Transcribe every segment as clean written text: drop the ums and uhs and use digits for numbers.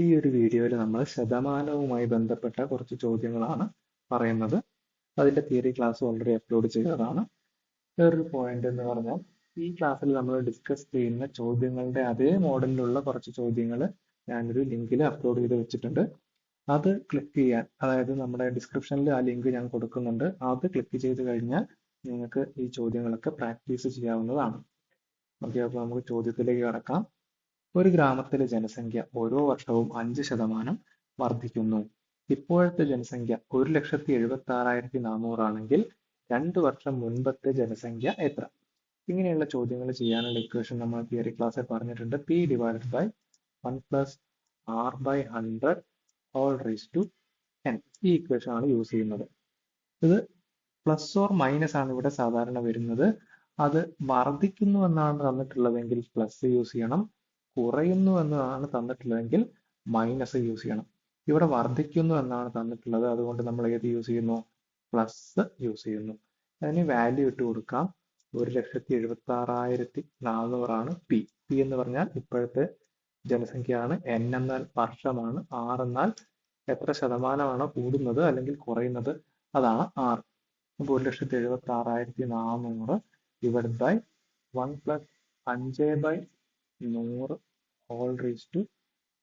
ഈ ഒരു വീഡിയോയിൽ നമ്മൾ ശതമാനവുമായി ബന്ധപ്പെട്ട കുറച്ച് ചോദ്യങ്ങളാണ് പറയുന്നത്. അതിന്റെ തിയറി ക്ലാസ് ഓൾറെഡി അപ്ലോഡ് ചെയ്തതാണ്. വേറൊരു പോയിന്റ് എന്ന് പറഞ്ഞാൽ ഈ ക്ലാസ്സിൽ നമ്മൾ ഡിസ്കസ് ചെയ്യുന്ന ചോദ്യങ്ങളുടെ അതേ മോഡലിലുള്ള കുറച്ച് ചോദ്യങ്ങൾ ഞാനൊരു ലിങ്കിൽ അപ്ലോഡ് ചെയ്ത് വെച്ചിട്ടുണ്ട്. അത് ക്ലിക്ക് ചെയ്യാൻ, അതായത് നമ്മുടെ ഡിസ്ക്രിപ്ഷനിൽ ആ ലിങ്ക് ഞാൻ കൊടുക്കുന്നുണ്ട്. അത് ക്ലിക്ക് ചെയ്ത് കഴിഞ്ഞാൽ നിങ്ങൾക്ക് ഈ ചോദ്യങ്ങളൊക്കെ പ്രാക്ടീസ് ചെയ്യാവുന്നതാണ്. ഓക്കെ, അപ്പോൾ നമുക്ക് ചോദ്യത്തിലേക്ക് കടക്കാം. ഒരു ഗ്രാമത്തിലെ ജനസംഖ്യ ഓരോ വർഷവും 5% വർദ്ധിക്കുന്നു. ഇപ്പോഴത്തെ ജനസംഖ്യ 1,76,400 ആണെങ്കിൽ 2 വർഷം മുൻപത്തെ ജനസംഖ്യ എത്ര? ഇങ്ങനെയുള്ള ചോദ്യങ്ങൾ ചെയ്യാനുള്ള ഇക്വേഷൻ നമ്മൾ തിയറി ക്ലാസ്സിൽ പറഞ്ഞിട്ടുണ്ട്. P divided by 1 plus R by 100 whole raise to n. ഈ ഇക്വേഷൻ ആണ് യൂസ് ചെയ്യുന്നത്. ഇത് പ്ലസ് ഓർ മൈനസ് ആണ് ഇവിടെ സാധാരണ വരുന്നത്. അത് വർദ്ധിക്കുന്നു എന്നാണ് തന്നിട്ടുള്ളതെങ്കിൽ പ്ലസ് യൂസ് ചെയ്യണം, കുറയുന്നു എന്നാണ് തന്നിട്ടുള്ളതെങ്കിൽ മൈനസ് യൂസ് ചെയ്യണം. ഇവിടെ വർദ്ധിക്കുന്നു എന്നാണ് തന്നിട്ടുള്ളത്, അതുകൊണ്ട് നമ്മൾ ഏത് യൂസ് ചെയ്യുന്നു? പ്ലസ് യൂസ് ചെയ്യുന്നു. അതിന് വാല്യൂ ഇട്ട് കൊടുക്കാം. 1,76,400 ആണ് പി. പി എന്ന് പറഞ്ഞാൽ ഇപ്പോഴത്തെ ജനസംഖ്യയാണ്. n എന്നാൽ വർഷമാണ്. r എന്നാൽ എത്ര ശതമാനമാണോ കൂടുന്നത് അല്ലെങ്കിൽ കുറയുന്നത്, അതാണ് r. അപ്പോൾ 1,76,400 divide by 1 plus 5/100 whole raise to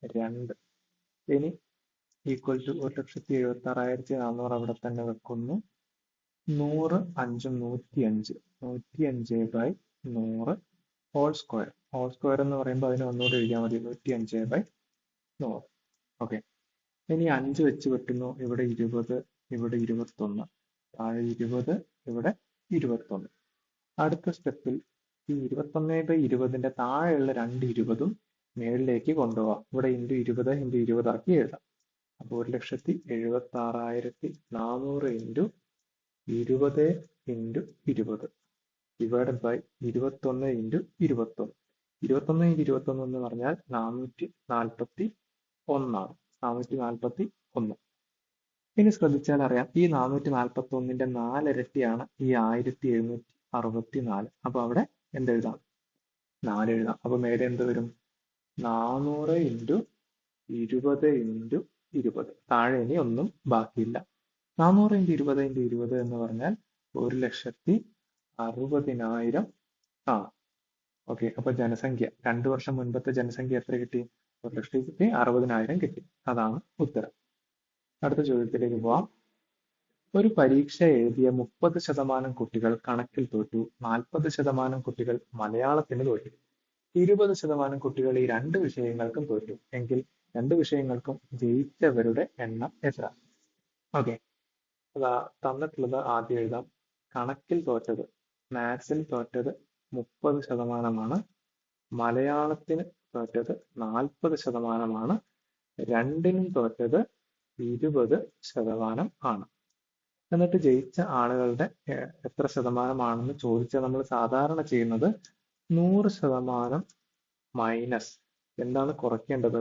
2. ഇനി ഈക്വൽ ടു 1,76,400 അവിടെ തന്നെ വെക്കുന്നു. 100 5 105 105/100 ഹോൾ സ്ക്വയർ. ഹോൾ സ്ക്വയർ എന്ന് പറയുമ്പോൾ അതിന് ഒന്നുകൂടി എഴുതിയാൽ മതി, 105/100. ഓക്കെ, ഇനി 5 വെച്ച് വെട്ടുന്നു. ഇവിടെ 20, ഇവിടെ 21, താഴെ 20, ഇവിടെ 21. അടുത്ത സ്റ്റെപ്പിൽ ഈ 21/20ന്റെ താഴെയുള്ള 2 20ഉം മേളിലേക്ക് കൊണ്ടുപോകാം. ഇവിടെ ഇൻറ്റു 20 ഇൻറ്റു 20 ആക്കി എഴുതാം. അപ്പോൾ 1,76,400 into 20 into 20 divided by 21 into 21. 21 into 21 എന്ന് പറഞ്ഞാൽ 441 ആണ്. 441. ഇനി ശ്രദ്ധിച്ചാൽ അറിയാം, ഈ 441ന്റെ 4 ഇരട്ടിയാണ് ഈ 1764. അപ്പൊ അവിടെ എന്തെഴുതാം? 4 എഴുതാം. അപ്പൊ മേലെ എന്ത് വരും? 400 ഇൻറ്റു 20 ഇൻറ്റു 20. താഴെ ഇനി ഒന്നും ബാക്കിയില്ല. 400 ഇൻറ്റു 20 ഇൻറ്റു 20 എന്ന് പറഞ്ഞാൽ 1,60,000 ആണ്. ഓക്കെ, അപ്പൊ ജനസംഖ്യ 2 വർഷം മുൻപത്തെ ജനസംഖ്യ എത്ര കിട്ടി? 1,60,000 കിട്ടി. അതാണ് ഉത്തരം. അടുത്ത ചോദ്യത്തിലേക്ക് പോവാം. ഒരു പരീക്ഷ എഴുതിയ 30% കുട്ടികൾ കണക്കിൽ തോറ്റു, 40% കുട്ടികൾ മലയാളത്തിന് തോറ്റു, 20% കുട്ടികൾ ഈ 2 വിഷയങ്ങൾക്കും തോറ്റു എങ്കിൽ 2 വിഷയങ്ങൾക്കും ജയിച്ചവരുടെ എണ്ണം എത്ര? ഓക്കെ, അതാ തന്നിട്ടുള്ളത്. ആദ്യം എഴുതാം. കണക്കിൽ തോറ്റത്, മാത്സിൽ തോറ്റത് 30%, മലയാളത്തിന് തോറ്റത് 40%, രണ്ടിനും തോറ്റത് 20% ആണ്. എന്നിട്ട് ജയിച്ച ആളുകളുടെ എത്ര ശതമാനമാണെന്ന് ചോദിച്ചാൽ നമ്മൾ സാധാരണ ചെയ്യുന്നത് 100% മൈനസ് എന്താണ് കുറയ്ക്കേണ്ടത്?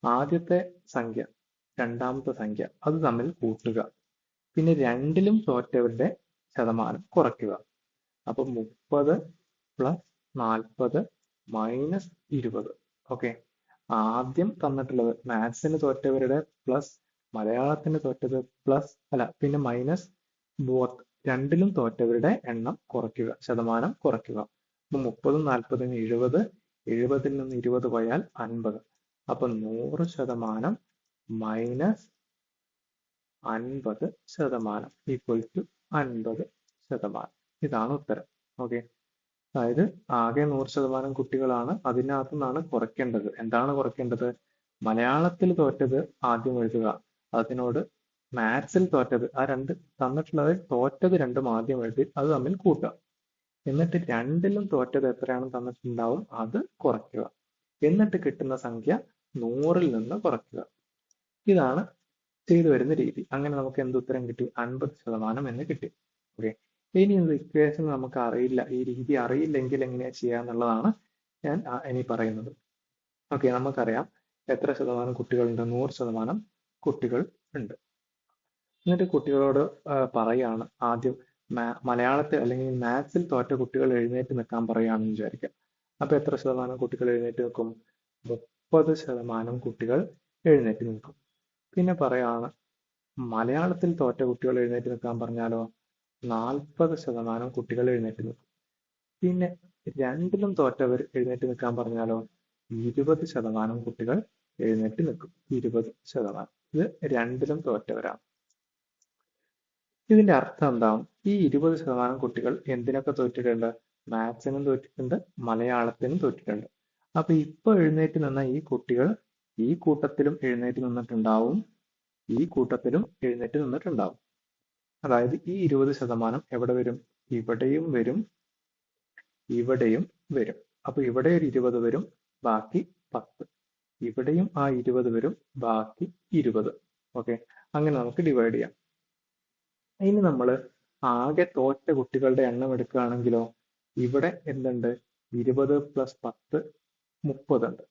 ആദ്യത്തെ സംഖ്യ രണ്ടാമത്തെ സംഖ്യ അത് തമ്മിൽ കൂട്ടുക, പിന്നെ രണ്ടിലും തോറ്റവരുടെ ശതമാനം കുറയ്ക്കുക. അപ്പൊ 30 പ്ലസ് 40 മൈനസ് 20. ഓക്കെ, ആദ്യം തന്നിട്ടുള്ളത് മാത്സിന് തോറ്റവരുടെ പ്ലസ് മലയാളത്തിന് തോറ്റത് പ്ലസ് പിന്നെ മൈനസ് ബോത്ത് രണ്ടിലും തോറ്റവരുടെ എണ്ണം കുറയ്ക്കുക, ശതമാനം കുറയ്ക്കുക. അപ്പൊ 30 40 70, 70ൽ നിന്ന് 20 പോയാൽ 50. അപ്പൊ 100% മൈനസ് 50% ഈക്വൽ ടു 50%. ഇതാണ് ഉത്തരം. ഓക്കെ, അതായത് ആകെ 100% കുട്ടികളാണ്, അതിനകത്തു നിന്നാണ് കുറയ്ക്കേണ്ടത്. എന്താണ് കുറയ്ക്കേണ്ടത്? മലയാളത്തിൽ തോറ്റത് ആദ്യം എഴുതുക, അതിനോട് മാത്സിൽ തോറ്റത്, ആ രണ്ട് തന്നിട്ടുള്ളത് തോറ്റത് രണ്ടും ആദ്യം എഴുതി അത് തമ്മിൽ കൂട്ടുക, എന്നിട്ട് രണ്ടിലും തോറ്റത് എത്രയാണ് തന്നിട്ടുണ്ടാവും അത് കുറയ്ക്കുക, എന്നിട്ട് കിട്ടുന്ന സംഖ്യ 100ൽ നിന്ന് കുറയ്ക്കുക. ഇതാണ് ചെയ്തു വരുന്ന രീതി. അങ്ങനെ നമുക്ക് എന്ത് ഉത്തരം കിട്ടി? 50% എന്ന് കിട്ടി. ഓക്കെ, ഇനി ഇത് ഇക്വേഷൻ നമുക്ക് അറിയില്ല, ഈ രീതി അറിയില്ലെങ്കിൽ എങ്ങനെയാ ചെയ്യാന്നുള്ളതാണ് ഞാൻ ഇനി പറയുന്നത്. ഓക്കെ, നമുക്കറിയാം എത്ര ശതമാനം കുട്ടികളുണ്ട്? 100% കുട്ടികൾ ഉണ്ട്. എന്നിട്ട് കുട്ടികളോട് പറയാണ്, ആദ്യം മലയാളത്തിൽ അല്ലെങ്കിൽ മാത്സിൽ തോറ്റ കുട്ടികൾ എഴുന്നേറ്റ് നിൽക്കാൻ പറയുകയാണെന്ന് വിചാരിക്കാം. അപ്പൊ എത്ര ശതമാനം കുട്ടികൾ എഴുന്നേറ്റ് നിൽക്കും? 30% കുട്ടികൾ എഴുന്നേറ്റ് നിൽക്കും. പിന്നെ പറയാണ് മലയാളത്തിൽ തോറ്റ കുട്ടികൾ എഴുന്നേറ്റ് നിൽക്കാൻ പറഞ്ഞാലോ 40% കുട്ടികൾ എഴുന്നേറ്റ് നിൽക്കും. പിന്നെ രണ്ടിലും തോറ്റവർ എഴുന്നേറ്റ് നിൽക്കാൻ പറഞ്ഞാലോ 20% കുട്ടികൾ എഴുന്നേറ്റ് നിൽക്കും. 20%. ഇത് രണ്ടിലും തോറ്റവരാണ്. ഇതിന്റെ അർത്ഥം എന്താണ്? ഈ 20% കുട്ടികൾ എന്തിനൊക്കെ തോറ്റിട്ടുണ്ട്? മാത്സിനും തോറ്റിട്ടുണ്ട്, മലയാളത്തിനും തോറ്റിട്ടുണ്ട്. അപ്പൊ ഇപ്പൊ എഴുന്നേറ്റ് നിന്ന ഈ കുട്ടികൾ ഈ കൂട്ടത്തിലും എഴുന്നേറ്റ് നിന്നിട്ടുണ്ടാവും, ഈ കൂട്ടത്തിലും എഴുന്നേറ്റ് നിന്നിട്ടുണ്ടാവും. അതായത് ഈ 20% എവിടെ വരും? ഇവിടെയും വരും, ഇവിടെയും വരും. അപ്പൊ ഇവിടെ ഒരു 20 വരും, ബാക്കി 10. ഇവിടെയും ആ 20 വരും, ബാക്കി 20. ഓക്കെ, അങ്ങനെ നമുക്ക് ഡിവൈഡ് ചെയ്യാം. ഇനി നമ്മൾ ആകെ തോറ്റ കുട്ടികളുടെ എണ്ണം എടുക്കുകയാണെങ്കിലോ ഇവിടെ എന്തുണ്ട്? 20 + 10 30 ഉണ്ട്.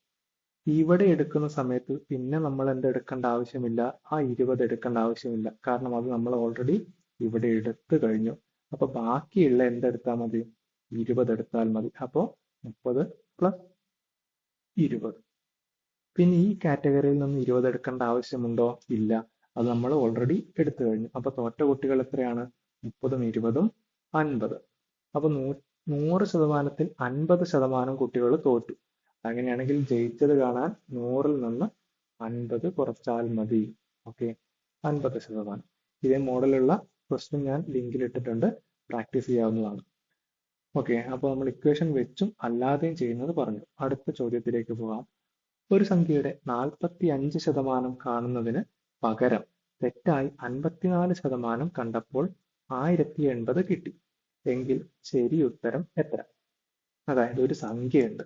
ഇവിടെ എടുക്കുന്ന സമയത്ത് പിന്നെ നമ്മൾ എന്തെടുക്കേണ്ട ആവശ്യമില്ല, ആ 20 എടുക്കേണ്ട ആവശ്യമില്ല. കാരണം അത് നമ്മൾ ഓൾറെഡി ഇവിടെ എടുത്തു കഴിഞ്ഞു. അപ്പൊ ബാക്കിയുള്ള എന്തെടുത്താൽ മതി? 20 എടുത്താൽ മതി. അപ്പോൾ 30 + 20. പിന്നെ ഈ കാറ്റഗറിയിൽ നിന്ന് 20 എടുക്കേണ്ട ആവശ്യമുണ്ടോ? ഇല്ല, അത് നമ്മൾ ഓൾറെഡി എടുത്തു കഴിഞ്ഞു. അപ്പൊ തോറ്റ കുട്ടികൾ എത്രയാണ്? 30ഉം 20ഉം 50. അപ്പൊ 100%-ൽ 50% കുട്ടികൾ തോറ്റു. അങ്ങനെയാണെങ്കിൽ ജയിച്ചത് കാണാൻ 100ൽ നിന്ന് 50 കുറച്ചാൽ മതി. ഓക്കെ, 50%. ഇതേ മോഡലുള്ള ക്വസ്റ്റ്യൻ ഞാൻ ലിങ്കിൽ ഇട്ടിട്ടുണ്ട്, പ്രാക്ടീസ് ചെയ്യാവുന്നതാണ്. ഓക്കെ, അപ്പോൾ നമ്മൾ ഇക്വേഷൻ വെച്ചും അല്ലാതെയും ചെയ്യുന്നത് പറഞ്ഞു. അടുത്ത ചോദ്യത്തിലേക്ക് പോകാം. ഒരു സംഖ്യയുടെ 45% കാണുന്നതിന് പകരം തെറ്റായി 54% കണ്ടപ്പോൾ 1080 കിട്ടി എങ്കിൽ ശരി ഉത്തരം എത്ര? അതായത് ഒരു സംഖ്യയുണ്ട്,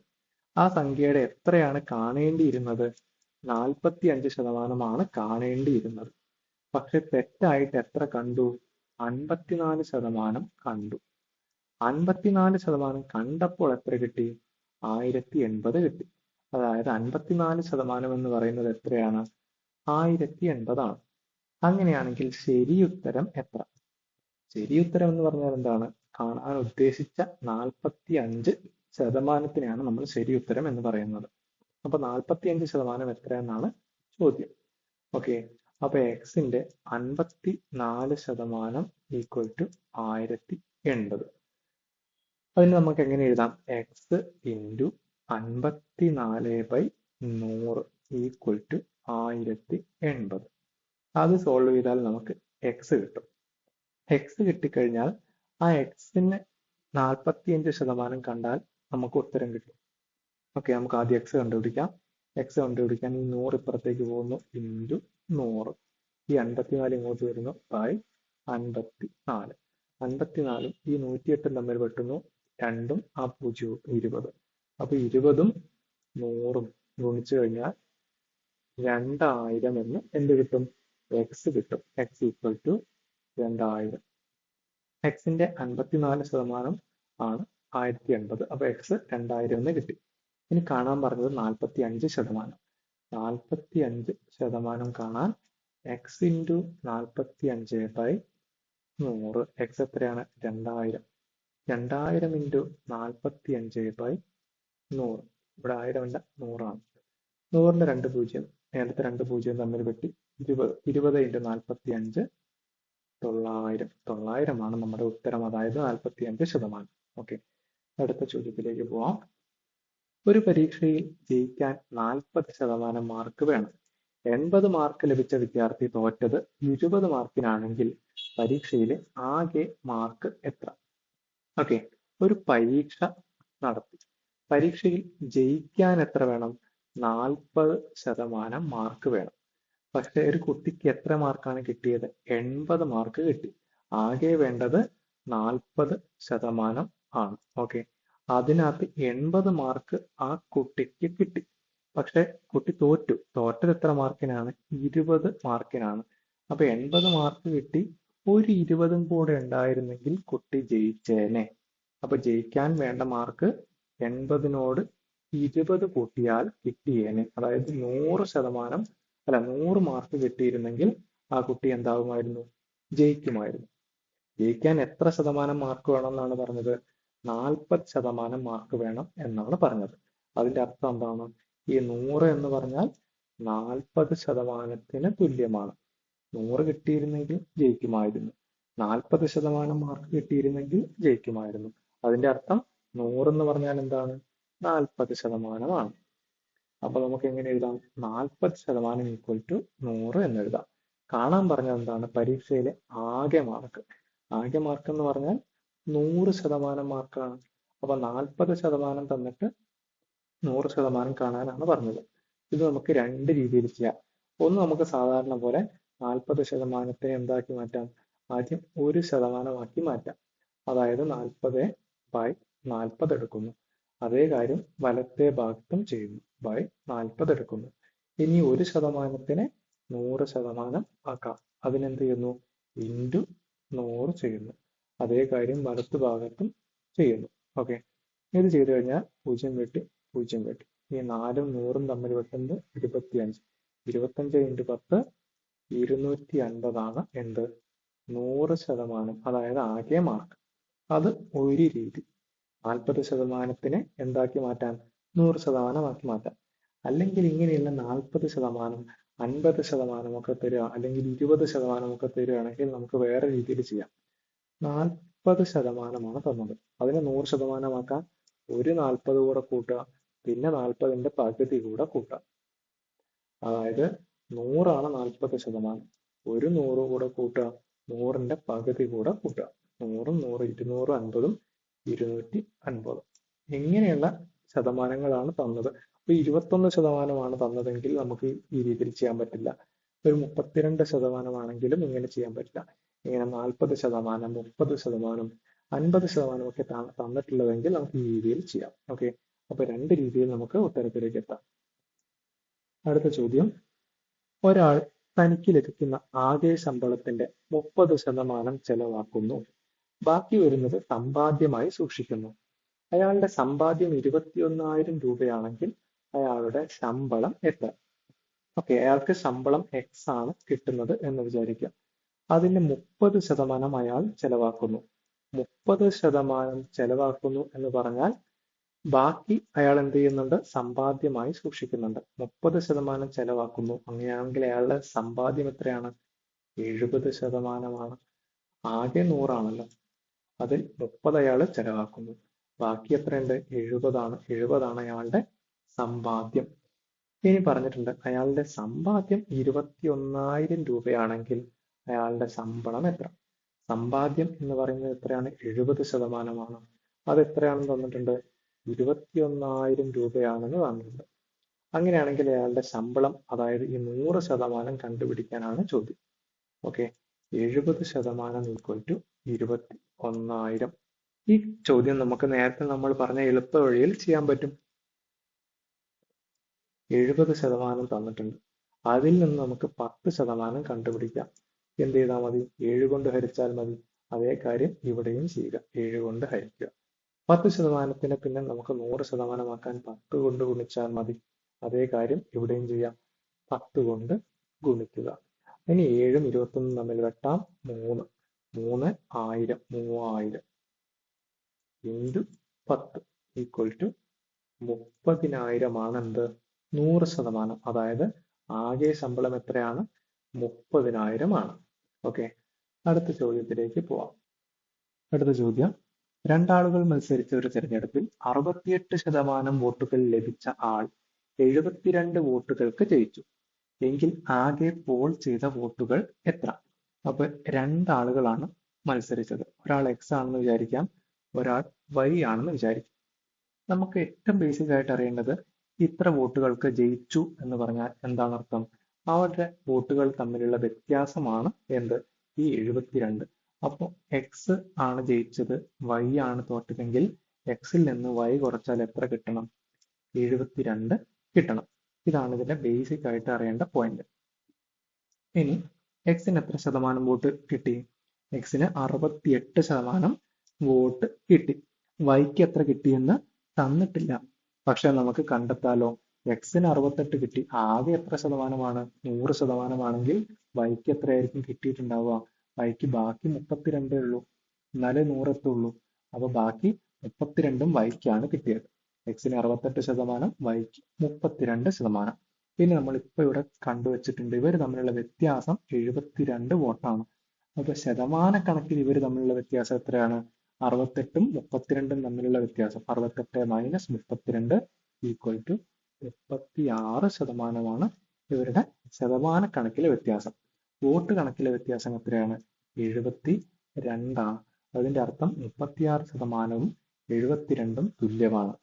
ആ സംഖ്യയുടെ എത്രയാണ് കാണേണ്ടിയിരുന്നത്? 45% കാണേണ്ടിയിരുന്നത്. പക്ഷെ തെറ്റായിട്ട് എത്ര കണ്ടു? 54% കണ്ടു. 54% കണ്ടപ്പോൾ എത്ര കിട്ടി? 1080 കിട്ടി. അതായത് 54% എന്ന് പറയുന്നത് എത്രയാണ്? 1080 ആണ്. അങ്ങനെയാണെങ്കിൽ ശരിയുത്തരം എത്ര? ശരിയുത്തരം എന്ന് പറഞ്ഞാൽ എന്താണ്? കാണാൻ ഉദ്ദേശിച്ച 45%-നെയാണ് നമ്മൾ ശരിയുത്തരം എന്ന് പറയുന്നത്. അപ്പൊ 45% എത്രയെന്നാണ് ചോദ്യം. ഓക്കെ, അപ്പൊ എക്സിന്റെ 54% ഈക്വൽ ടു 1080. അതിന് നമുക്ക് എങ്ങനെ എഴുതാം? X into 54/100 equal to 1080. അത് സോൾവ് ചെയ്താൽ നമുക്ക് എക്സ് കിട്ടും. എക്സ് കിട്ടിക്കഴിഞ്ഞാൽ ആ എക്സിന് 45% കണ്ടാൽ നമുക്ക് ഉത്തരം കിട്ടും. ഓക്കെ, നമുക്ക് ആദ്യം എക്സ് കണ്ടുപിടിക്കാം. എക്സ് കണ്ടുപിടിക്കാൻ ഈ 100 ഇപ്പുറത്തേക്ക് പോകുന്നു, ഇൻറ്റു 100. ഈ 54 ഇങ്ങോട്ട് വരുന്നു, ബൈ 54. 54ഉം ഈ 108ഉം തമ്മിൽ വെട്ടുന്നു, രണ്ടും ആ 0 20. അപ്പൊ 20ഉം 100ഉം ഗുണിച്ചു കഴിഞ്ഞാൽ 2000 എന്ന് എന്ത് കിട്ടും? എക്സ് കിട്ടും. X equal to 2000. എക്സിന്റെ 54% ആണ് 1080. അപ്പൊ എക്സ് 2000 എന്ന് കിട്ടി. ഇനി കാണാൻ പറഞ്ഞത് 45%. 45% കാണാൻ എക്സ് ഇൻറ്റു 45/100. എക്സ് എത്രയാണ്? 2000. 2000 ഇൻറ്റു 45/100. ഇവിടെ 1000 അല്ല, 100ആണ്. 100ന്റെ 2 പൂജ്യം, നേരത്തെ 2 പൂജ്യം തമ്മിൽ വെട്ടി 20. 20 ഇൻറ്റു 45 900. 900 ആണ് നമ്മുടെ ഉത്തരം, അതായത് 45%. ഓക്കെ, അടുത്ത ചോദ്യത്തിലേക്ക് പോവാം. ഒരു പരീക്ഷയിൽ ജയിക്കാൻ 40% മാർക്ക് വേണം. 80 മാർക്ക് ലഭിച്ച വിദ്യാർത്ഥി തോറ്റത് 20 മാർക്കിനാണെങ്കിൽ പരീക്ഷയിലെ ആകെ മാർക്ക് എത്ര? ഓക്കെ, ഒരു പരീക്ഷ നടത്തി. പരീക്ഷയിൽ ജയിക്കാൻ എത്ര വേണം? 40% മാർക്ക് വേണം. പക്ഷെ ഒരു കുട്ടിക്ക് എത്ര മാർക്കാണ് കിട്ടിയത്? 80 മാർക്ക് കിട്ടി. ആകെ വേണ്ടത് 40% ആണ്. ഓക്കെ, അതിനകത്ത് 80 മാർക്ക് ആ കുട്ടിക്ക് കിട്ടി. പക്ഷെ കുട്ടി തോറ്റു. തോറ്റത് എത്ര മാർക്കിനാണ്? 20 മാർക്കിനാണ്. അപ്പൊ 80 മാർക്ക് കിട്ടി, ഒരു 20ഉം കൂടെ ഉണ്ടായിരുന്നെങ്കിൽ കുട്ടി ജയിച്ചേനെ. അപ്പൊ ജയിക്കാൻ വേണ്ട മാർക്ക് 80നോട് 20 കൂട്ടിയാൽ കിട്ടിയേനെ. അതായത് 100% അല്ല 100 മാർക്ക് കിട്ടിയിരുന്നെങ്കിൽ ആ കുട്ടി എന്താകുമായിരുന്നു? ജയിക്കുമായിരുന്നു. ജയിക്കാൻ എത്ര ശതമാനം മാർക്ക് വേണം എന്നാണ് പറഞ്ഞത്? 40% മാർക്ക് വേണം എന്നാണ് പറഞ്ഞത്. അതിന്റെ അർത്ഥം എന്താണ്? ഈ 100 എന്ന് പറഞ്ഞാൽ 40% തുല്യമാണ്. 100 കിട്ടിയിരുന്നെങ്കിൽ ജയിക്കുമായിരുന്നു. 40% മാർക്ക് കിട്ടിയിരുന്നെങ്കിൽ ജയിക്കുമായിരുന്നു. അതിന്റെ അർത്ഥം 100 എന്ന് പറഞ്ഞാൽ എന്താണ്? 40%. അപ്പൊ നമുക്ക് എങ്ങനെ എഴുതാം? 40% ഈക്വൽ ടു 100 എന്ന് എഴുതാം. കാണാൻ പറഞ്ഞത് എന്താണ്? പരീക്ഷയിലെ ആകെ മാർക്ക്. ആകെ മാർക്ക് എന്ന് പറഞ്ഞാൽ 100% മാർക്കാണ്. അപ്പൊ 40% തന്നിട്ട് 100% കാണാനാണ് പറഞ്ഞത്. ഇത് നമുക്ക് രണ്ട് രീതിയിൽ ചെയ്യാം. ഒന്ന്, നമുക്ക് സാധാരണ പോലെ 40%-നെ എന്താക്കി മാറ്റാം? ആദ്യം 1% മാറ്റാം. അതായത് 40/40 എടുക്കുന്നു. അതേ കാര്യം വലത്തെ ഭാഗത്തും ചെയ്യുന്നു. 40 എടുക്കുന്നു. ഇനി 1%-നെ 100% ആക്കാം. അതിനെന്ത് ചെയ്യുന്നു? ഇൻറ്റു 100 ചെയ്യുന്നു. അതേ കാര്യം വലത്ത് ഭാഗത്തും ചെയ്യുന്നു. ഓക്കെ, ഇത് ചെയ്തു കഴിഞ്ഞാൽ 0 വെട്ടി 0 വെട്ടി. ഈ 4ഉം 100ഉം തമ്മിൽ വെട്ടുന്നത് 25. 25 × 10 250 എന്ത്? 100%. അതായത് ആകെ മാർക്ക്. അത് ഒരു രീതി. 40%-നെ എന്താക്കി മാറ്റാൻ? 100% മാറ്റാം. അല്ലെങ്കിൽ ഇങ്ങനെയുള്ള 40%, 50% ഒക്കെ തരിക, അല്ലെങ്കിൽ 20% ഒക്കെ തരികയാണെങ്കിൽ നമുക്ക് വേറെ രീതിയിൽ ചെയ്യാം. 40% തന്നത്, അതിനെ 100% ആക്കാൻ ഒരു 40 കൂടെ കൂട്ടുക, പിന്നെ 40ന്റെ പകുതി കൂടെ കൂട്ടുക. അതായത് 100 40%, ഒരു 100 കൂടെ കൂട്ടുക, 100ന്റെ പകുതി കൂടെ കൂട്ടുക. 100ഉം 100, 250ഉം 250. ഇങ്ങനെയുള്ള ശതമാനങ്ങളാണ് തന്നത്. അപ്പൊ 21% തന്നതെങ്കിൽ നമുക്ക് ഈ രീതിയിൽ ചെയ്യാൻ പറ്റില്ല. ഒരു 32% ആണെങ്കിലും ഇങ്ങനെ ചെയ്യാൻ പറ്റില്ല. ഇങ്ങനെ 40%, 30%, 50% ഒക്കെ തന്നിട്ടുള്ളതെങ്കിൽ നമുക്ക് ഈ രീതിയിൽ ചെയ്യാം. ഓക്കെ, അപ്പൊ രണ്ട് രീതിയിൽ നമുക്ക് ഉത്തരത്തിലേക്ക് എത്താം. അടുത്ത ചോദ്യം, ഒരാൾ തനിക്ക് ലഭിക്കുന്ന ആകെ ശമ്പളത്തിന്റെ 30% ചെലവാക്കുന്നു. ബാക്കി വരുന്നത് സമ്പാദ്യമായി സൂക്ഷിക്കുന്നു. അയാളുടെ സമ്പാദ്യം 21,000 രൂപയാണെങ്കിൽ അയാളുടെ ശമ്പളം എത്ര? ഓക്കെ, അയാൾക്ക് ശമ്പളം എക്സ് ആണ് കിട്ടുന്നത് എന്ന് വിചാരിക്കുക. അതിന്റെ 30% അയാൾ ചെലവാക്കുന്നു. 30% ചെലവാക്കുന്നു എന്ന് പറഞ്ഞാൽ ബാക്കി അയാൾ എന്ത് ചെയ്യുന്നുണ്ട്? സമ്പാദ്യമായി സൂക്ഷിക്കുന്നുണ്ട്. 30% ചെലവാക്കുന്നു. അങ്ങനെയാണെങ്കിൽ അയാളുടെ സമ്പാദ്യം എത്രയാണ്? 70%. ആകെ 100 ആണല്ലോ, അതിൽ 30 അയാൾ ചെലവാക്കുന്നു. ബാക്കി എത്രയുണ്ട്? 70 70 അയാളുടെ സമ്പാദ്യം. ഇനി പറഞ്ഞിട്ടുണ്ട് അയാളുടെ സമ്പാദ്യം 21,000 രൂപയാണെങ്കിൽ അയാളുടെ ശമ്പളം എത്ര? സമ്പാദ്യം എന്ന് പറയുന്നത് എത്രയാണ്? 70%. അത് എത്രയാണെന്ന് തന്നിട്ടുണ്ട്? 21,000 രൂപയാണെന്ന് തന്നിട്ടുണ്ട്. അങ്ങനെയാണെങ്കിൽ അയാളുടെ ശമ്പളം, അതായത് ഈ 100% കണ്ടുപിടിക്കാനാണ് ചോദ്യം. Okay, 70% equal to 21,000. ഈ ചോദ്യം നമുക്ക് നേരത്തെ നമ്മൾ പറഞ്ഞ എളുപ്പ വഴിയിൽ ചെയ്യാൻ പറ്റും. 70% തന്നിട്ടുണ്ട്. അതിൽ നിന്ന് നമുക്ക് 10% കണ്ടുപിടിക്കാം. എന്ത് ചെയ്താൽ മതി? 7 കൊണ്ട് ഹരിച്ചാൽ മതി. അതേ കാര്യം ഇവിടെയും ചെയ്യുക, 7 കൊണ്ട് ഹരിക്കുക. 10%-നെ പിന്നെ നമുക്ക് 100% ആക്കാൻ 10 കൊണ്ട് ഗുണിച്ചാൽ മതി. അതേ കാര്യം ഇവിടെയും ചെയ്യാം, 10 കൊണ്ട് ഗുണിക്കുക. ഇനി 7ഉം 21ഉം തമ്മിൽ വെട്ടാം. 3 1000 3000 ഇൻറ്റു 10 ഈക്വൽ ടു 30,000 എന്ത്? 100%. അതായത് ആകെ ശമ്പളം എത്രയാണ്? 30,000. ഓക്കെ, അടുത്ത ചോദ്യത്തിലേക്ക് പോവാം. അടുത്ത ചോദ്യം, രണ്ടാളുകൾ മത്സരിച്ച ഒരു തിരഞ്ഞെടുപ്പിൽ 68% വോട്ടുകൾ ലഭിച്ച ആൾ 72 വോട്ടുകൾക്ക് ജയിച്ചു എങ്കിൽ ആകെ പോൾ ചെയ്ത വോട്ടുകൾ എത്ര? അപ്പൊ രണ്ടാളുകളാണ് മത്സരിച്ചത്. ഒരാൾ എക്സ് ആണെന്ന് വിചാരിക്കാം, ഒരാൾ വൈ ആണെന്ന് വിചാരിക്കാം. നമുക്ക് ഏറ്റവും ബേസിക് ആയിട്ട് അറിയേണ്ടത് ഇത്ര വോട്ടുകൾക്ക് ജയിച്ചു എന്ന് പറഞ്ഞാൽ എന്താണ് അർത്ഥം? അവരുടെ വോട്ടുകൾ തമ്മിലുള്ള വ്യത്യാസമാണ് എന്ത്? ഈ 72. അപ്പോൾ എക്സ് ആണ് ജയിച്ചത്, വൈ ആണ് തോറ്റതെങ്കിൽ എക്സിൽ നിന്ന് വൈ കുറച്ചാൽ എത്ര കിട്ടണം? 72 കിട്ടണം. ഇതാണ് ഇതിന്റെ ബേസിക് ആയിട്ട് അറിയേണ്ട പോയിന്റ്. ഇനി എക്സിന് എത്ര ശതമാനം വോട്ട് കിട്ടി? എക്സിന് 68% വോട്ട് കിട്ടി. വൈക്ക് എത്ര കിട്ടിയെന്ന് തന്നിട്ടില്ല, പക്ഷെ നമുക്ക് കണ്ടെത്താലോ. എക്സിന് 68 കിട്ടി. ആകെ എത്ര ശതമാനമാണ്? 100% വൈക്ക് എത്രയായിരിക്കും കിട്ടിയിട്ടുണ്ടാവുക? വൈക്ക് ബാക്കി 32 ഉള്ളൂ, എന്നാലേ 100 എത്തുള്ളൂ. അപ്പൊ ബാക്കി 32ഉം വൈക്കാണ് കിട്ടിയത്. എക്സിന് 68%, വൈക്ക് 32%. പിന്നെ നമ്മൾ ഇപ്പൊ ഇവിടെ കണ്ടുവച്ചിട്ടുണ്ട് ഇവർ തമ്മിലുള്ള വ്യത്യാസം 72 വോട്ടാണ്. അപ്പൊ ശതമാനക്കണക്കിൽ ഇവർ തമ്മിലുള്ള വ്യത്യാസം എത്രയാണ്? 68ഉം 32ഉം തമ്മിലുള്ള വ്യത്യാസം 68 മൈനസ് 32 ഈക്വൽ ടു 36% ഇവരുടെ ശതമാനക്കണക്കിലെ വ്യത്യാസം. വോട്ട് കണക്കിലെ വ്യത്യാസം എത്രയാണ്? 72ആണ്. അതിന്റെ അർത്ഥം 36%ഉം 72ഉം തുല്യമാണ്.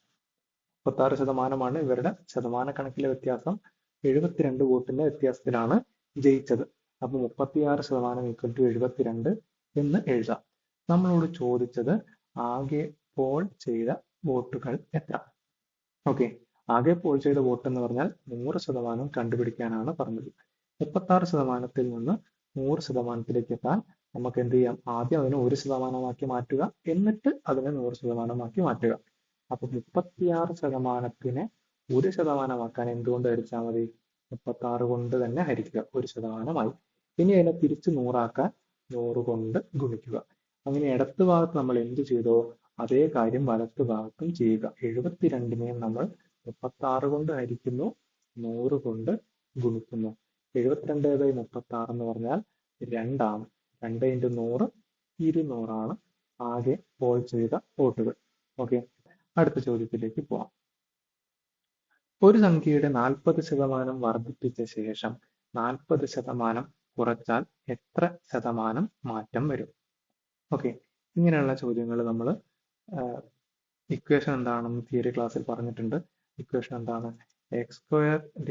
36% ഇവരുടെ ശതമാനക്കണക്കിലെ വ്യത്യാസം. 72 വോട്ടിന്റെ വ്യത്യാസത്തിലാണ് ജയിച്ചത്. അപ്പൊ 36% ഈക്വൽ ടു 72 എന്ന് എഴുതാം. നമ്മളോട് ചോദിച്ചത് ആകെ പോൾ ചെയ്ത വോട്ടുകൾ എത്ര? ഓക്കെ, ആകെ പോൾ ചെയ്ത വോട്ട് എന്ന് പറഞ്ഞാൽ 100% കണ്ടുപിടിക്കാനാണ് പറഞ്ഞത്. 36%-ത്തിൽ നിന്ന് 100%-ലേക്ക് എത്താൻ നമുക്ക് എന്ത് ചെയ്യാം? ആദ്യം അതിനെ 1% മാറ്റുക, എന്നിട്ട് അതിനെ 100% മാറ്റുക. അപ്പൊ 36%-നെ 1% എന്തുകൊണ്ട് ഹരിച്ചാൽ മതി? 36 കൊണ്ട് തന്നെ ഹരിക്കുക, 1%. ഇനി അതിനെ തിരിച്ച് 100 100 കൊണ്ട് ഗുണിക്കുക. അങ്ങനെ ഇടത്ത് ഭാഗത്ത് നമ്മൾ എന്ത് ചെയ്തോ അതേ കാര്യം വലത്ത് ഭാഗത്തും ചെയ്യുക. 72-നെയും നമ്മൾ 36 കൊണ്ട് ഹരിക്കുന്നു, 100 കൊണ്ട് ഗുണിക്കുന്നു. 72/36 എന്ന് പറഞ്ഞാൽ 2 ആണ്. 2 × 100 200 ആകെ പോൾ ചെയ്ത വോട്ടുകൾ. ഓക്കെ, അടുത്ത ചോദ്യത്തിലേക്ക് പോവാം. ഒരു സംഖ്യയുടെ 40% വർദ്ധിപ്പിച്ച ശേഷം 40% കുറച്ചാൽ എത്ര ശതമാനം മാറ്റം വരും? ഓക്കെ, ഇങ്ങനെയുള്ള ചോദ്യങ്ങൾ നമ്മൾ ഇക്വേഷൻ എന്താണെന്ന് തിയറി ക്ലാസ്സിൽ പറഞ്ഞിട്ടുണ്ട്. ഇക്വേഷൻ എന്താണ്? x² /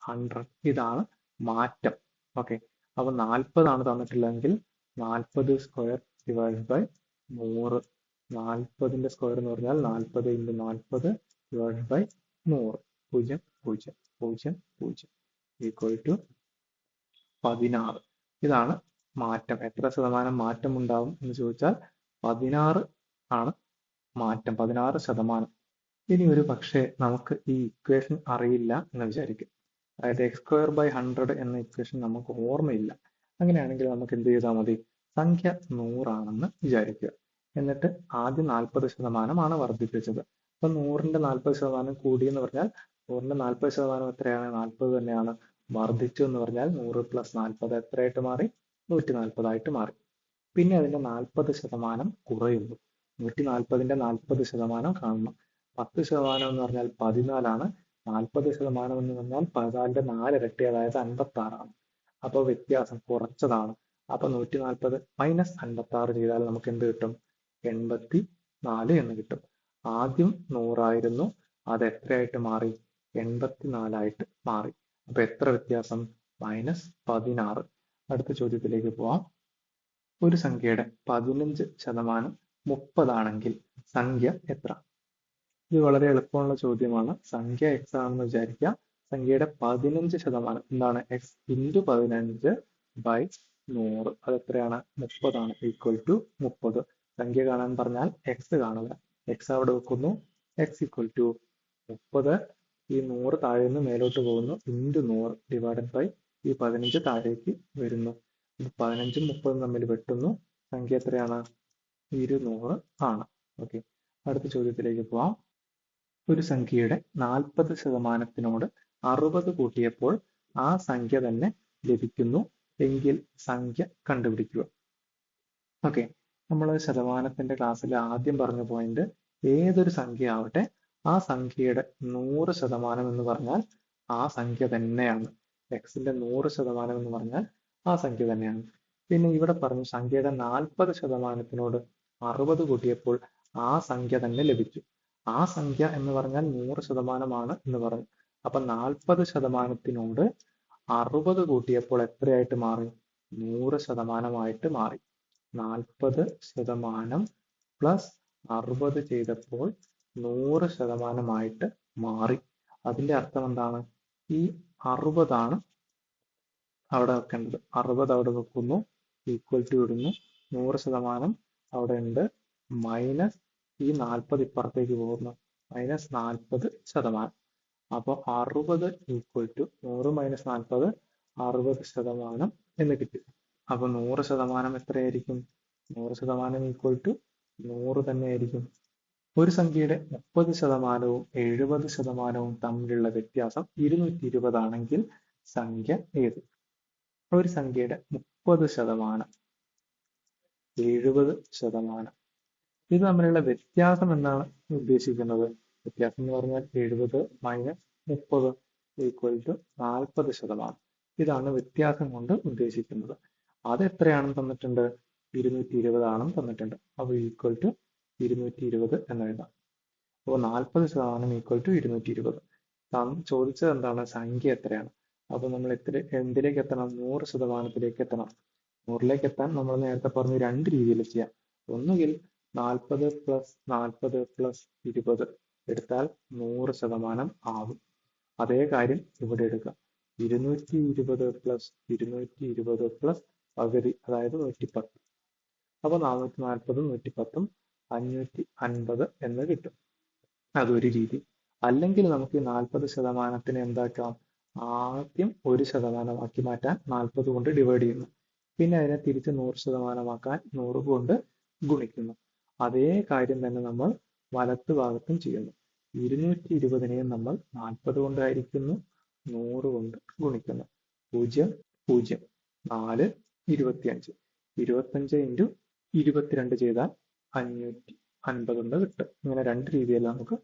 100. ഇതാണ് മാറ്റം. ഓക്കെ, അപ്പൊ 40 ആണ് തന്നിട്ടുള്ളതെങ്കിൽ 40² / 100. 40ന്റെ സ്ക്വയർ എന്ന് പറഞ്ഞാൽ 40 × 40 / 100. 0 0 0 0 ഈക്വൽ ടു 16. ഇതാണ് മാറ്റം. എത്ര ശതമാനം മാറ്റം ഉണ്ടാവും എന്ന് ചോദിച്ചാൽ 16 ആണ് മാറ്റം, 16%. ഇനി ഒരു പക്ഷേ നമുക്ക് ഈ ഇക്വേഷൻ അറിയില്ല എന്ന് വിചാരിക്കും. അതായത് x² / 100 എന്ന ഇക്വേഷൻ നമുക്ക് ഓർമ്മയില്ല. അങ്ങനെയാണെങ്കിൽ നമുക്ക് എന്ത് ചെയ്താൽ മതി? സംഖ്യ 100 ആണെന്ന് വിചാരിക്കുക. എന്നിട്ട് ആദ്യം 40% വർദ്ധിപ്പിച്ചത്. അപ്പൊ 100ന്റെ 40% കൂടി എന്ന് പറഞ്ഞാൽ 100ന്റെ 40% എത്രയാണ്? 40 തന്നെയാണ്. വർദ്ധിച്ചു എന്ന് പറഞ്ഞാൽ 100 + 40 എത്രയായിട്ട് മാറി? 140 ആയിട്ട് മാറി. പിന്നെ അതിന്റെ 40% കുറയുന്നു. 140ന്റെ 40% കാണണം. 10% എന്ന് പറഞ്ഞാൽ 14 ആണ്. 40% എന്ന് പറഞ്ഞാൽ 14ന്റെ 4 ഇരട്ടി, അതായത് 56 ആണ്. അപ്പോൾ വ്യത്യാസം കുറച്ചതാണ്. അപ്പൊ 140 മൈനസ് 56 ചെയ്താൽ നമുക്ക് എന്ത് കിട്ടും? 84 എന്ന് കിട്ടും. ആദ്യം 100 ആയിരുന്നു, അത് എത്രയായിട്ട് മാറി? 84 ആയിട്ട് മാറി. അപ്പൊ എത്ര വ്യത്യാസം? -16. അടുത്ത ചോദ്യത്തിലേക്ക് പോവാം. ഒരു സംഖ്യയുടെ 15% 30 ആണെങ്കിൽ സംഖ്യ എത്ര? ഇത് വളരെ എളുപ്പമുള്ള ചോദ്യമാണ്. സംഖ്യ x ആണെന്ന് വിചാരിക്കുക. സംഖ്യയുടെ 15% എന്താണ്? x × 15/100. അത് എത്രയാണ്? 30 ആണ്. Equal to 30. സംഖ്യ കാണാൻ പറഞ്ഞാൽ x കാണുക. x അവിടെ വെക്കുന്നു. x equal to 30. ഈ 100 താഴെ നിന്ന് മേലോട്ട് പോകുന്നു. × 100 / ഈ 15 താഴേക്ക് വരുന്നു. 15ഉം 30ഉം തമ്മിൽ വെട്ടുന്നു. സംഖ്യ എത്രയാണ്? 200 ആണ്. ഓക്കെ, അടുത്ത ചോദ്യത്തിലേക്ക് പോവാം. ഒരു സംഖ്യയുടെ 40%-നോട് 60 കൂട്ടിയപ്പോൾ ആ സംഖ്യ തന്നെ ലഭിക്കുന്നു എങ്കിൽ സംഖ്യ കണ്ടുപിടിക്കുക. ഓക്കെ, നമ്മൾ ശതമാനത്തിന്റെ ക്ലാസ്സിൽ ആദ്യം പറഞ്ഞ പോയിന്റ്, ഏതൊരു സംഖ്യ ആവട്ടെ ആ സംഖ്യയുടെ 100% എന്ന് പറഞ്ഞാൽ ആ സംഖ്യ തന്നെയാണ്. എക്സിന്റെ 100% എന്ന് പറഞ്ഞാൽ ആ സംഖ്യ തന്നെയാണ്. പിന്നെ ഇവിടെ പറഞ്ഞു സംഖ്യയുടെ 40%-നോട് 60 കൂട്ടിയപ്പോൾ ആ സംഖ്യ തന്നെ ലഭിച്ചു. ആ സംഖ്യ എന്ന് പറഞ്ഞാൽ 100% എന്ന് പറഞ്ഞു. അപ്പൊ 40%-നോട് 60 കൂട്ടിയപ്പോൾ എത്രയായിട്ട് മാറി? 100% മാറി. 40% പ്ലസ് 60 ചെയ്തപ്പോൾ 100% മാറി. അതിന്റെ അർത്ഥം എന്താണ്? ഈ 60 അവിടെ വെക്കേണ്ടത്. 60 അവിടെ വെക്കുന്നു, ഈക്വൽ ടു ഇടുന്നു. 100% അവിടെ ഉണ്ട്, മൈനസ് ഈ 40 ഇപ്പുറത്തേക്ക് പോകുന്നു, -40%. അപ്പൊ 60 ഈക്വൽ ടു 100 - 40 60% എന്ന് കിട്ടി. അപ്പൊ 100% എത്രയായിരിക്കും? 100% ഈക്വൽ ടു 100 തന്നെ ആയിരിക്കും. ഒരു സംഖ്യയുടെ 30% 70% തമ്മിലുള്ള വ്യത്യാസം 220 ആണെങ്കിൽ സംഖ്യ ഏത്? ഒരു സംഖ്യയുടെ 30%, 70%, ഇത് തമ്മിലുള്ള വ്യത്യാസം എന്നാണ് ഉദ്ദേശിക്കുന്നത്. വ്യത്യാസം എന്ന് പറഞ്ഞാൽ 70 മൈനസ് 30 ഈക്വൽ ടു 40%. ഇതാണ് വ്യത്യാസം കൊണ്ട് ഉദ്ദേശിക്കുന്നത്. അത് എത്രയാണെന്ന് തന്നിട്ടുണ്ട്? 220 ആണെന്ന് തന്നിട്ടുണ്ട്. അപ്പോൾ ഈക്വൽ ടു 220 എന്ന് എഴുതാം. അപ്പോൾ 40% ഈക്വൽ ടു 220. ചോദിച്ചത് എന്താണ്? സംഖ്യ എത്രയാണ്? അപ്പോൾ നമ്മൾ എന്തിലേക്ക് എത്തണം? 100%ത്തിലേക്ക് എത്തണം. 100ലേക്ക് എത്താൻ നമ്മൾ നേരത്തെ പറഞ്ഞ രണ്ട് രീതിയിൽ ചെയ്യാം. ഒന്നുകിൽ 40 പ്ലസ് 40 പ്ലസ് 20 എടുത്താൽ 100% ആകും. അതേ കാര്യം ഇവിടെ എടുക്കുക. 220 പ്ലസ് 220 പ്ലസ് പകുതി, അതായത് 110. അപ്പോൾ 440 110 550 എന്ന് കിട്ടും. അതൊരു രീതി. അല്ലെങ്കിൽ നമുക്ക് 40%-നെ എന്താക്കാം? ആദ്യം 1% ആക്കി മാറ്റാൻ 40 കൊണ്ട് ഡിവൈഡ് ചെയ്യുന്നു. പിന്നെ അതിനെ തിരിച്ച് 100% 100 കൊണ്ട് ഗുണിക്കുന്നു. അതേ കാര്യം തന്നെ നമ്മൾ വലത്ത് ഭാഗത്തും ചെയ്യുന്നു. 220നെ നമ്മൾ 40 കൊണ്ട് ഹരിക്കുന്നു, 100 കൊണ്ട് ഗുണിക്കുന്നു. 0 0 4 25. 25 ഇൻറ്റു 22 ചെയ്താൽ 550 എന്ന് കിട്ടും. ഇങ്ങനെ രണ്ട് രീതിയിൽ നമുക്ക്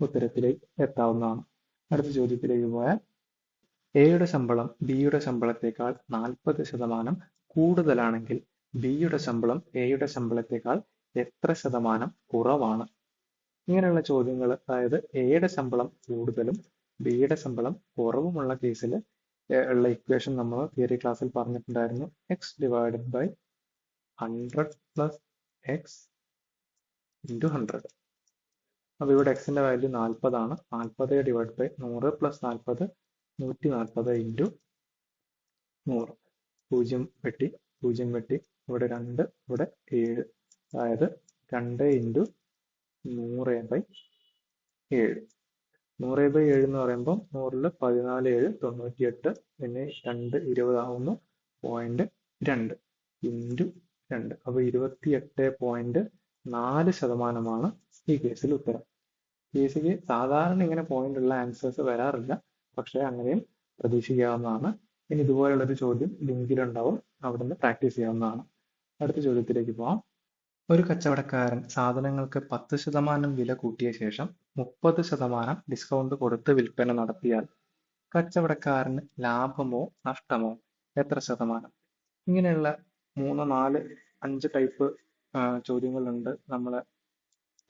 ഉത്തരത്തിലേക്ക് എത്താവുന്നതാണ്. അടുത്ത ചോദ്യത്തിലേക്ക് പോയാൽ, എയുടെ ശമ്പളം ബിയുടെ ശമ്പളത്തേക്കാൾ 40% കൂടുതലാണെങ്കിൽ ബിയുടെ ശമ്പളം എയുടെ ശമ്പളത്തേക്കാൾ എത്ര ശതമാനം കുറവാണ്? ഇങ്ങനെയുള്ള ചോദ്യങ്ങൾ, അതായത് എയുടെ ശമ്പളം കൂടുതലും ബിയുടെ ശമ്പളം കുറവുമുള്ള കേസിൽ ഉള്ള ഇക്വേഷൻ നമ്മൾ തിയറി ക്ലാസ്സിൽ പറഞ്ഞിട്ടുണ്ടായിരുന്നു. X divided by 100 plus x into 100. അപ്പോൾ ഇവിടെ എക്സിന്റെ വാല്യൂ 40 ആണ്. 40 ഡിവൈഡ് ബൈ 100 പ്ലസ് 40 140 ഇൻറ്റു 100. 0 വെട്ടി 0 വെട്ടി, ഇവിടെ 2, ഇവിടെ 7, അതായത് 2 ഇൻറ്റു 100 ബൈ 7. 100 ബൈ 7 എന്ന് പറയുമ്പോൾ 100ൽ 14 7 98, പിന്നെ 2 20 ആവുന്നു 0.2 ഇൻറ്റു 2. അപ്പോൾ 28.4% ഈ കേസിൽ ഉത്തരം. കേസിക്ക് സാധാരണ ഇങ്ങനെ പോയിന്റ് ഉള്ള ആൻസേഴ്സ് വരാറില്ല, പക്ഷേ അങ്ങനെയും പ്രതീക്ഷിക്കാവുന്നതാണ്. ഇനി ഇതുപോലുള്ളൊരു ചോദ്യം ലിങ്കിലുണ്ടാവും, അവിടെ നിന്ന് പ്രാക്ടീസ് ചെയ്യാവുന്നതാണ്. അടുത്ത ചോദ്യത്തിലേക്ക് പോവാം. ഒരു കച്ചവടക്കാരൻ സാധനങ്ങൾക്ക് 10% വില കൂട്ടിയ ശേഷം 30% ഡിസ്കൗണ്ട് കൊടുത്ത് വിൽപ്പന നടത്തിയാൽ കച്ചവടക്കാരന് ലാഭമോ നഷ്ടമോ എത്ര ശതമാനം? ഇങ്ങനെയുള്ള 3, 4, 5 ടൈപ്പ് ചോദ്യങ്ങളുണ്ട്. നമ്മൾ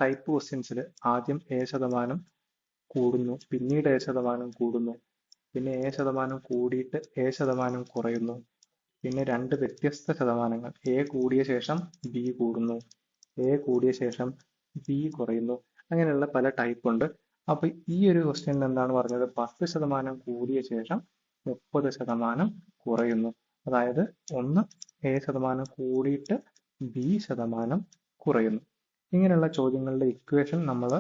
ടൈപ്പ് ക്വസ്റ്റ്യൻസിൽ ആദ്യം ശതമാനം കൂടുന്നു, പിന്നീട് ശതമാനം കൂടുന്നു, പിന്നെ ശതമാനം കൂടിയിട്ട് ശതമാനം കുറയുന്നു, പിന്നെ രണ്ട് വ്യത്യസ്ത ശതമാനങ്ങൾ, കൂടിയ ശേഷം ബി കൂടുന്നു, കൂടിയ ശേഷം ബി കുറയുന്നു. അങ്ങനെയുള്ള പല ടൈപ്പ് ഉണ്ട്. അപ്പൊ ഈ ഒരു ക്വസ്റ്റ്യനിൽ എന്താണ് പറഞ്ഞത്? 10% കൂടിയ ശേഷം 30% കുറയുന്നു. അതായത് ഒന്ന് ശതമാനം കൂടിയിട്ട് ബി ശതമാനം കുറയുന്നു. ഇങ്ങനെയുള്ള ചോദ്യങ്ങളുടെ ഇക്വേഷൻ നമ്മൾ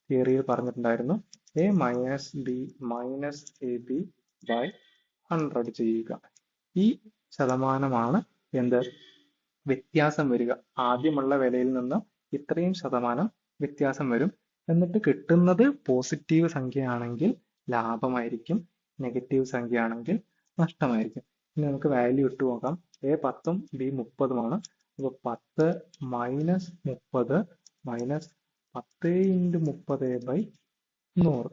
തിയറിയിൽ പറഞ്ഞിട്ടുണ്ടായിരുന്നു. A minus b minus a b by 100 ചെയ്യുക. ഈ ശതമാനമാണ് എന്ത്? വ്യത്യാസം വരിക. ആദ്യമുള്ള വിലയിൽ നിന്ന് ഇത്രയും ശതമാനം വ്യത്യാസം വരും. എന്നിട്ട് കിട്ടുന്നത് പോസിറ്റീവ് സംഖ്യയാണെങ്കിൽ ലാഭമായിരിക്കും, നെഗറ്റീവ് സംഖ്യയാണെങ്കിൽ നഷ്ടമായിരിക്കും. ഇനി നമുക്ക് വാല്യൂ ഇട്ട് നോക്കാം. എ 10ഉം ബി 30ഉമാണ്. അപ്പോൾ 10 minus 30 minus 10 into 30 by 100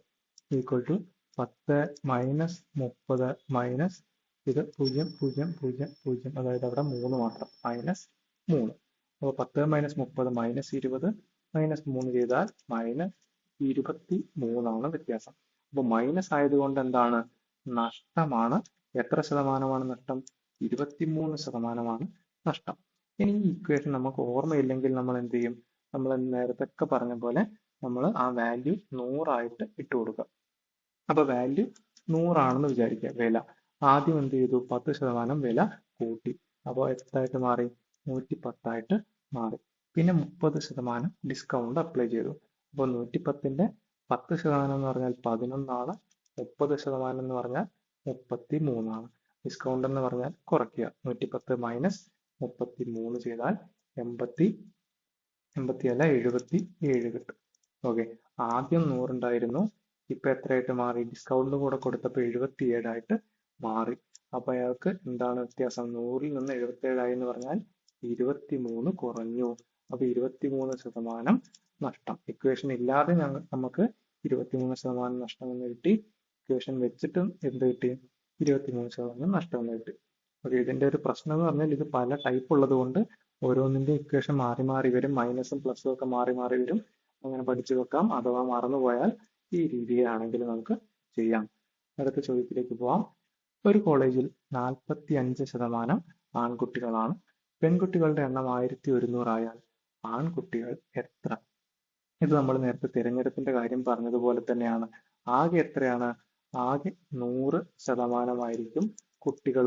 equal to 10 minus 30 minus ഇത് 0 0 0 0, അതായത് അവിടെ 3 മാത്രം, മൈനസ് 3. അപ്പോൾ 10 മൈനസ് 30 മൈനസ് 20 മൈനസ് 3 ചെയ്താൽ മൈനസ് 23 വ്യത്യാസം. അപ്പോൾ മൈനസ് ആയതുകൊണ്ട് എന്താണ്? നഷ്ടമാണ്. എത്ര ശതമാനമാണ് നഷ്ടം? 23% നഷ്ടം. ഇനി ഈ ഇക്വേഷൻ നമുക്ക് ഓർമ്മയില്ലെങ്കിൽ നമ്മൾ എന്ത് ചെയ്യും? നമ്മൾ നേരത്തെ ഒക്കെ പറഞ്ഞ പോലെ നമ്മൾ ആ വാല്യൂ 100 ആയിട്ട് ഇട്ട് കൊടുക്കുക. അപ്പൊ വാല്യൂ 100 ആണെന്ന് വിചാരിക്കുക. വില ആദ്യം എന്ത് ചെയ്തു? 10% വില കൂട്ടി. അപ്പോൾ എത്രയായിട്ട് മാറി? 110 ആയിട്ട് മാറി. പിന്നെ 30% ഡിസ്കൗണ്ട് അപ്ലൈ ചെയ്തു. അപ്പോൾ 110ന്റെ 10% എന്ന് പറഞ്ഞാൽ 11 ആണ്. 30% എന്ന് പറഞ്ഞാൽ 33 ആണ്. ഡിസ്കൗണ്ട് എന്ന് പറഞ്ഞാൽ കുറയ്ക്കുക. 110 മൈനസ് 33 ചെയ്താൽ 77 കിട്ടും. ഓക്കെ, ആദ്യം 100 ഉണ്ടായിരുന്നു, ഇപ്പൊ എത്രയായിട്ട് മാറി? ഡിസ്കൗണ്ട് കൂടെ കൊടുത്തപ്പോൾ 77 ആയിട്ട് മാറി. അപ്പൊ അയാൾക്ക് എന്താണ് വ്യത്യാസം? 100-ൽ നിന്ന് 77 ആയി എന്ന് പറഞ്ഞാൽ 23 കുറഞ്ഞു. അപ്പൊ 23% നഷ്ടം. ഇക്വേഷൻ ഇല്ലാതെ നമുക്ക് 23% നഷ്ടം എന്ന് കിട്ടി. ഇക്വേഷൻ വെച്ചിട്ടും എന്ത് കിട്ടി? 23% നഷ്ടം എന്ന് കിട്ടി. ഓക്കെ, ഇതിന്റെ ഒരു പ്രശ്നം എന്ന് പറഞ്ഞാൽ ഇത് പല ടൈപ്പ് ഉള്ളത് കൊണ്ട് ഓരോന്നിന്റെ ഇക്വേഷൻ മാറി മാറി വരും, മൈനസും പ്ലസും ഒക്കെ മാറി മാറി വരും. അങ്ങനെ പഠിച്ചു വെക്കാം. അഥവാ മറന്നുപോയാൽ ഈ രീതിയിലാണെങ്കിൽ നമുക്ക് ചെയ്യാം. അടുത്ത ചോദ്യത്തിലേക്ക് പോവാം. ഒരു കോളേജിൽ 45% ആൺകുട്ടികളാണ്. പെൺകുട്ടികളുടെ എണ്ണം 1100 ആയാൽ ആൺകുട്ടികൾ എത്ര? ഇത് നമ്മൾ നേരത്തെ തിരഞ്ഞെടുപ്പിന്റെ കാര്യം പറഞ്ഞതുപോലെ തന്നെയാണ്. ആകെ എത്രയാണ്? ആകെ 100% കുട്ടികൾ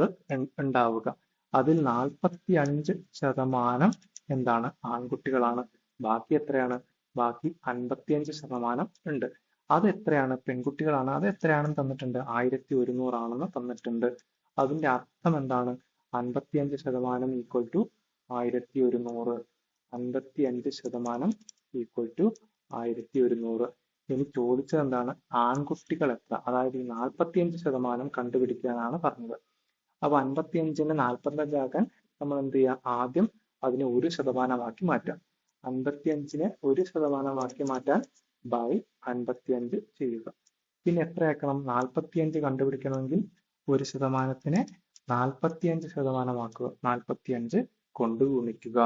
ഉണ്ടാവുക. അതിൽ 45% എന്താണ്? ആൺകുട്ടികളാണ്. ബാക്കി എത്രയാണ്? ബാക്കി 55% ഉണ്ട്. അത് എത്രയാണ്? പെൺകുട്ടികളാണ്. അത് എത്രയാണെന്ന് തന്നിട്ടുണ്ട്? 1100 ആണെന്ന് തന്നിട്ടുണ്ട്. അതിന്റെ അർത്ഥം എന്താണ്? 55% ഈക്വൽ ടു 1100. 55% equal to 1100. ഇനി ചോദിച്ചത് എന്താണ്? ആൺകുട്ടികൾ എത്ര? അതായത് ഈ 45% കണ്ടുപിടിക്കാനാണ് പറഞ്ഞത്. അപ്പൊ 55-നെ 45 ആക്കാൻ നമ്മൾ എന്ത് ചെയ്യുക? ആദ്യം അതിനെ 1% ആക്കി മാറ്റാം. 55-നെ 1% ആക്കി മാറ്റാൻ ബൈ 55 ചെയ്യുക. പിന്നെ എത്രയാക്കണം? 45 കണ്ടുപിടിക്കണമെങ്കിൽ 1%-നെ 45% ആക്കുക. 45 കൊണ്ട് ഗുണിക്കുക.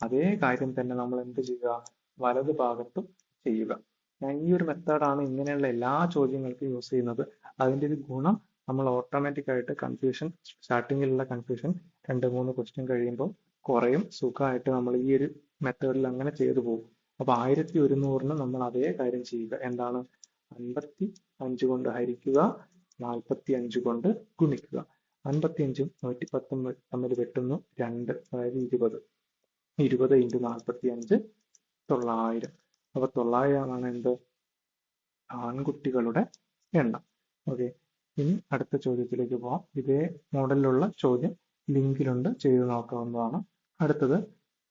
അതേ കാര്യം തന്നെ നമ്മൾ എന്ത് ചെയ്യുക? വലത് ഭാഗത്തും ചെയ്യുക. ഞാൻ ഈ ഒരു മെത്തേഡാണ് ഇങ്ങനെയുള്ള എല്ലാ ചോദ്യങ്ങൾക്കും യൂസ് ചെയ്യുന്നത്. അതിന്റെ ഒരു ഗുണം നമ്മൾ ഓട്ടോമാറ്റിക് ആയിട്ട് കൺഫ്യൂഷൻ, സ്റ്റാർട്ടിങ്ങിലുള്ള കൺഫ്യൂഷൻ 2-3 ക്വസ്റ്റ്യൻ കഴിയുമ്പോൾ കുറയും. സുഖമായിട്ട് നമ്മൾ ഈ ഒരു മെത്തേഡിൽ അങ്ങനെ ചെയ്തു പോകും. അപ്പൊ 1100-ന് നമ്മൾ അതേ കാര്യം ചെയ്യുക. എന്താണ്? 55 കൊണ്ട് ഹരിക്കുക, 45 കൊണ്ട് ഗുണിക്കുക. 55-ഉം 110-ഉം തമ്മിൽ വെട്ടുന്നു 2, അതായത് 20. 20 × 45 900. അപ്പൊ 900 ആണ് എന്ത്? ആൺകുട്ടികളുടെ എണ്ണം. ഓക്കെ, ഇനി അടുത്ത ചോദ്യത്തിലേക്ക് പോവാം. ഇതേ മോഡലിലുള്ള ചോദ്യം ലിങ്കിലുണ്ട്, ചെയ്തു നോക്കാവുന്നതാണ്. അടുത്തത്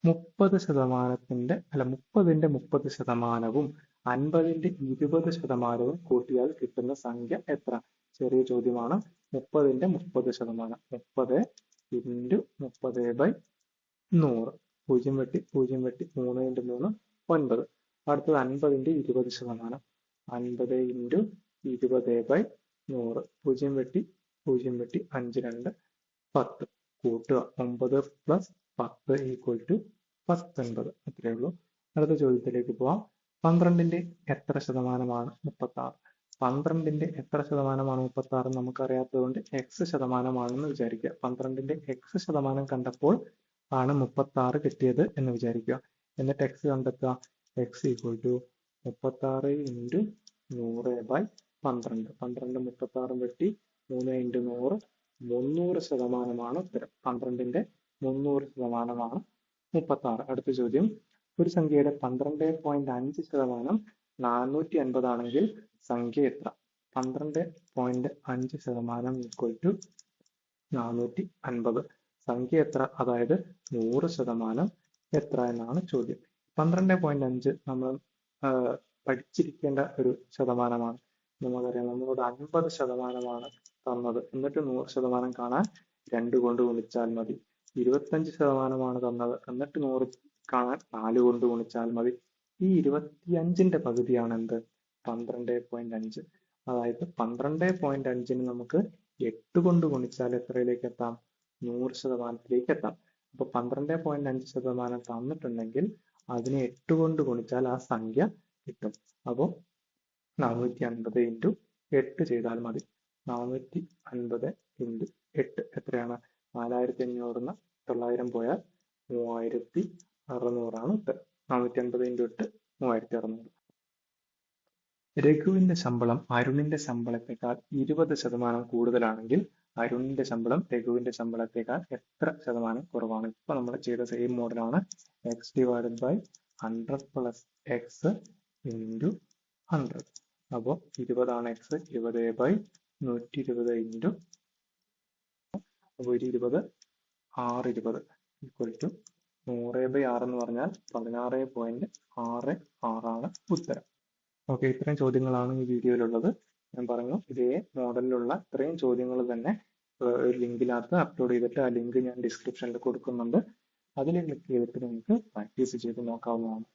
30%-ന്റെ 30-ന്റെ 30%-വും 50-ന്റെ 20%-വും കൂട്ടിയാൽ കിട്ടുന്ന സംഖ്യ എത്ര? ചെറിയ ചോദ്യമാണ്. 30-ന്റെ 30%. 30 × 30/100. 0 വെട്ടി 0 വെട്ടി 3 × 3 9. അടുത്തത് 50-ന്റെ 20%. 50 × 20/100. 0 വെട്ടി 0 വെട്ടി 5 2 10. കൂട്ടുക. 9 + 10 = 19. അത്രയേ ഉള്ളൂ. അടുത്ത ചോദ്യത്തിലേക്ക് പോവാം. 12-ന്റെ എത്ര ശതമാനമാണ് 36? 12-ന്റെ എത്ര ശതമാനമാണ് 36 നമുക്കറിയാത്തതുകൊണ്ട് x% വിചാരിക്കുക. 12-ന്റെ x% കണ്ടപ്പോൾ ആണ് 36 കിട്ടിയത് എന്ന് വിചാരിക്കുക. എന്നിട്ട് x കണ്ടെത്തുക. x = 36 × 100/12. 12 36 വെട്ടി 3 × 100. 300% ഉത്തരം. 12-ന്റെ 300% 36. അടുത്ത ചോദ്യം. ഒരു സംഖ്യയുടെ 12.5% 450 ആണെങ്കിൽ സംഖ്യ എത്ര? 12.5% ഈക്വൽ ടു 450. സംഖ്യ എത്ര? അതായത് 100% എത്ര എന്നാണ് ചോദ്യം. 12.5 നമ്മൾ പഠിച്ചിരിക്കേണ്ട ഒരു ശതമാനമാണ്. നമുക്കറിയാം, നമ്മളോട് 50% തന്നത്. എന്നിട്ട് 100% കാണാൻ 2 കൊണ്ട് ഗുണിച്ചാൽ മതി. 25% തന്നത്. എന്നിട്ട് 100 കാണാൻ 4 കൊണ്ട് ഗുണിച്ചാൽ മതി. ഈ 25-ന്റെ പകുതിയാണ് എന്ത്? 12.5. അതായത് 12.5-ന് നമുക്ക് 8 കൊണ്ട് ഗുണിച്ചാൽ എത്രയിലേക്ക് എത്താം? 100%-ലേക്ക് എത്താം. അപ്പൊ 12.5% തന്നിട്ടുണ്ടെങ്കിൽ അതിനെ 8 കൊണ്ട് ഗുണിച്ചാൽ ആ സംഖ്യ കിട്ടും. അപ്പോൾ 450 × 8 ചെയ്താൽ മതി. 450 × 8 എത്രയാണ്? 4500-ന്ന് 900 പോയാൽ 3600 ആണ് ഉത്തരം. 450 × 8 3600. രഘുവിന്റെ ശമ്പളം അരുണിന്റെ ശമ്പളത്തെക്കാൾ 20% കൂടുതലാണെങ്കിൽ അരുണിന്റെ ശമ്പളം രഘുവിന്റെ ശമ്പളത്തെക്കാൾ എത്ര ശതമാനം കുറവാണ്? ഇപ്പൊ നമ്മൾ ചെയ്ത സെയിം മോഡലാണ്. x/100 + x × 100. അപ്പോൾ 20 ആണ് x. 20/120 അപ്പോൾ 20 620 ഈക്വൽ ടു 100/6 എന്ന് പറഞ്ഞാൽ 16.66 ആണ് ഉത്തരം. ഓക്കെ, ഇത്രയും ചോദ്യങ്ങളാണ് ഈ വീഡിയോയിലുള്ളത്. ഞാൻ പറഞ്ഞു ഇതേ മോഡലിലുള്ള ഇത്രയും ചോദ്യങ്ങൾ തന്നെ ഒരു ലിങ്കിനകത്ത് അപ്ലോഡ് ചെയ്തിട്ട് ആ ലിങ്ക് ഞാൻ ഡിസ്ക്രിപ്ഷനിൽ കൊടുക്കുന്നുണ്ട്. അതിൽ ക്ലിക്ക് ചെയ്തിട്ട് നിങ്ങൾക്ക് പ്രാക്ടീസ് ചെയ്ത് നോക്കാവുന്നതാണ്.